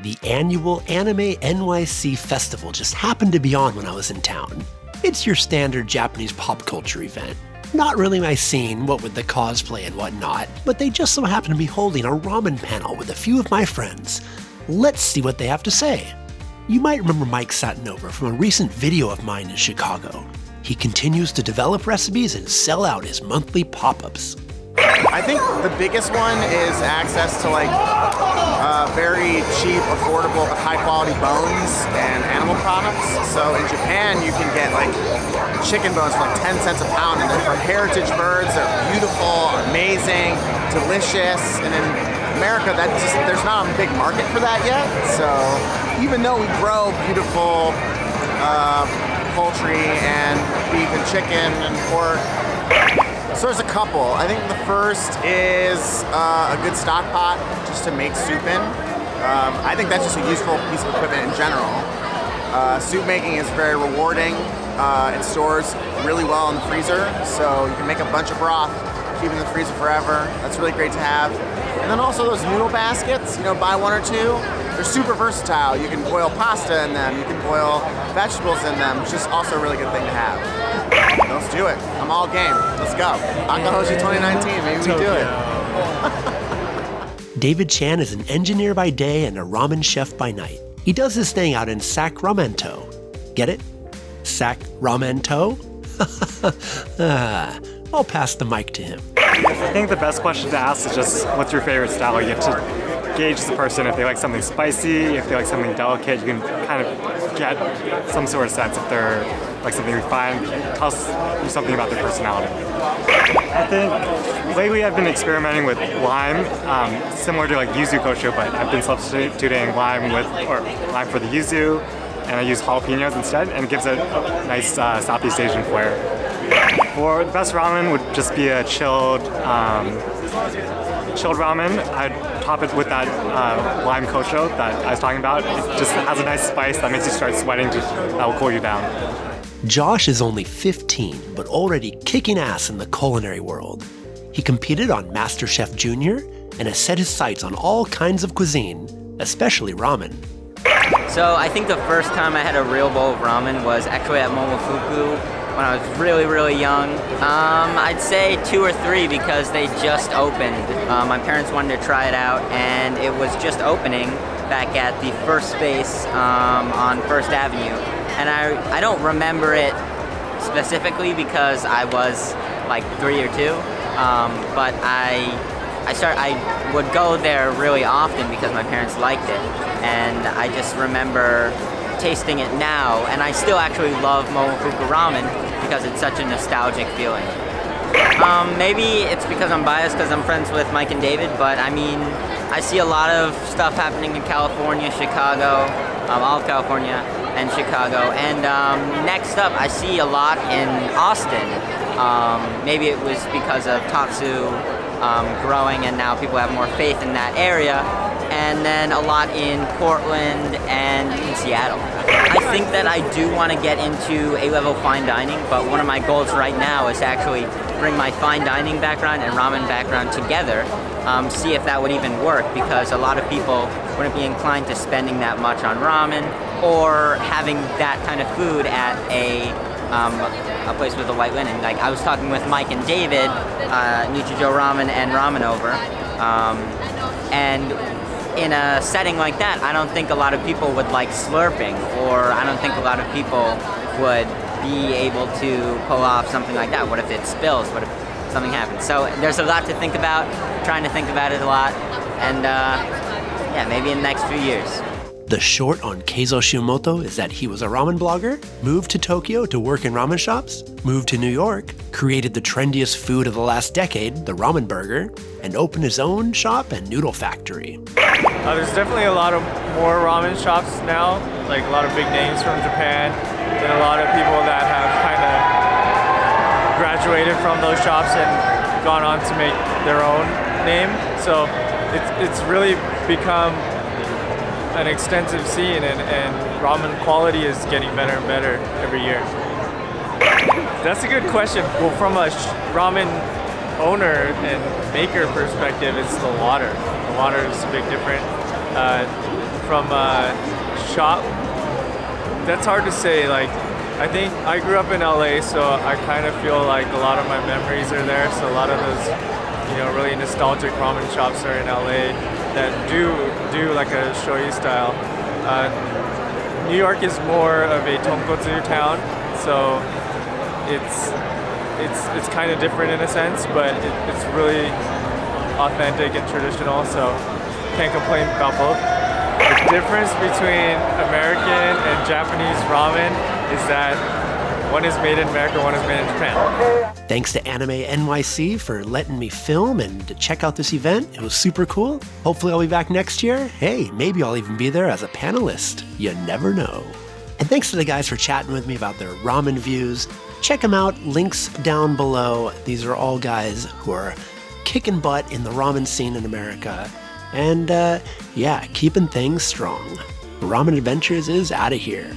The annual Anime NYC Festival just happened to be on when I was in town. It's your standard Japanese pop culture event. Not really my scene, what with the cosplay and whatnot, but they just so happen to be holding a ramen panel with a few of my friends. Let's see what they have to say. You might remember Mike Cattaneo from a recent video of mine in Chicago. He continues to develop recipes and sell out his monthly pop-ups. I think the biggest one is access to very cheap, affordable, but high quality bones and animal products. So in Japan, you can get chicken bones for 10 cents a pound, and they're from heritage birds. They're beautiful, amazing, delicious. And in America, there's not a big market for that yet. So even though we grow beautiful poultry and beef and chicken and pork, so there's a couple. I think the first is a good stock pot just to make soup in. I think that's just a useful piece of equipment in general. Soup making is very rewarding. It stores really well in the freezer, so you can make a bunch of broth, keep it in the freezer forever. That's really great to have. And then also those noodle baskets, buy one or two. They're super versatile. You can boil pasta in them, you can boil vegetables in them, which is also a really good thing to have. Let's do it. I'm all game. Let's go. Akahoshi 2019, maybe we do it. David Chan is an engineer by day and a ramen chef by night. He does his thing out in Sacramento. Get it? Sacramento? I'll pass the mic to him. I think the best question to ask is just, what's your favorite style? You have to gauge the person. If they like something spicy, if they like something delicate, you can kind of get some sort of sense if they're like something refined. Tell you something about their personality. I think lately I've been experimenting with lime, similar to yuzu kosho, but I've been substituting lime for the yuzu, and I use jalapenos instead, and it gives a nice Southeast Asian flair. For the best ramen would just be a chilled ramen. I'd top it with that lime kosho that I was talking about. It just has a nice spice that makes you start sweating, that will cool you down. Josh is only 15, but already kicking ass in the culinary world. He competed on MasterChef Junior and has set his sights on all kinds of cuisine, especially ramen. So I think the first time I had a real bowl of ramen was actually at Momofuku when I was really, really young. I'd say 2 or 3 because they just opened. My parents wanted to try it out, and it was just opening back at the first space on First Avenue. And I don't remember it specifically because I was like 3 or 2, but I would go there really often because my parents liked it, and I just remember tasting it now, and I still actually love Momofuku ramen because it's such a nostalgic feeling. Maybe it's because I'm biased because I'm friends with Mike and David, but I mean, I see a lot of stuff happening in California, Chicago, all of California and Chicago, and next up I see a lot in Austin. Maybe it was because of Tatsu growing and now people have more faith in that area, and then a lot in Portland and in Seattle. I think that I do want to get into A-level fine dining, but one of my goals right now is to actually bring my fine dining background and ramen background together, see if that would even work, because a lot of people wouldn't be inclined to spending that much on ramen or having that kind of food at a place with a white linen. Like I was talking with Mike and David, Nichijou Ramen and Ramen Over, and in a setting like that, I don't think a lot of people would like slurping, or I don't think a lot of people would be able to pull off something like that. What if it spills? What if something happens? So there's a lot to think about, trying to think about it a lot, and yeah, maybe in the next few years. The short on Keizo Shimoto is that he was a ramen blogger, moved to Tokyo to work in ramen shops, moved to New York, created the trendiest food of the last decade, the ramen burger, and opened his own shop and noodle factory. There's definitely a lot of more ramen shops now, like a lot of big names from Japan, and a lot of people that have kind of graduated from those shops and gone on to make their own name. So it's really become an extensive scene, and ramen quality is getting better and better every year. That's a good question. Well, from a ramen owner and maker perspective, it's the water. The water is a big difference. from a shop, that's hard to say. Like, I think I grew up in LA, so I kind of feel like a lot of my memories are there. So a lot of those, you know, really nostalgic ramen shops are in LA that do like a shoyu style. New York is more of a tonkotsu town, so it's kind of different in a sense, but it's really authentic and traditional, so can't complain about both. The difference between American and Japanese ramen is that one is made in America, one is made in Japan. Thanks to Anime NYC for letting me film and to check out this event. It was super cool. Hopefully I'll be back next year. Hey, maybe I'll even be there as a panelist. You never know. And thanks to the guys for chatting with me about their ramen views. Check them out, links down below. These are all guys who are kicking butt in the ramen scene in America. And yeah, keeping things strong. Ramen Adventures is out of here.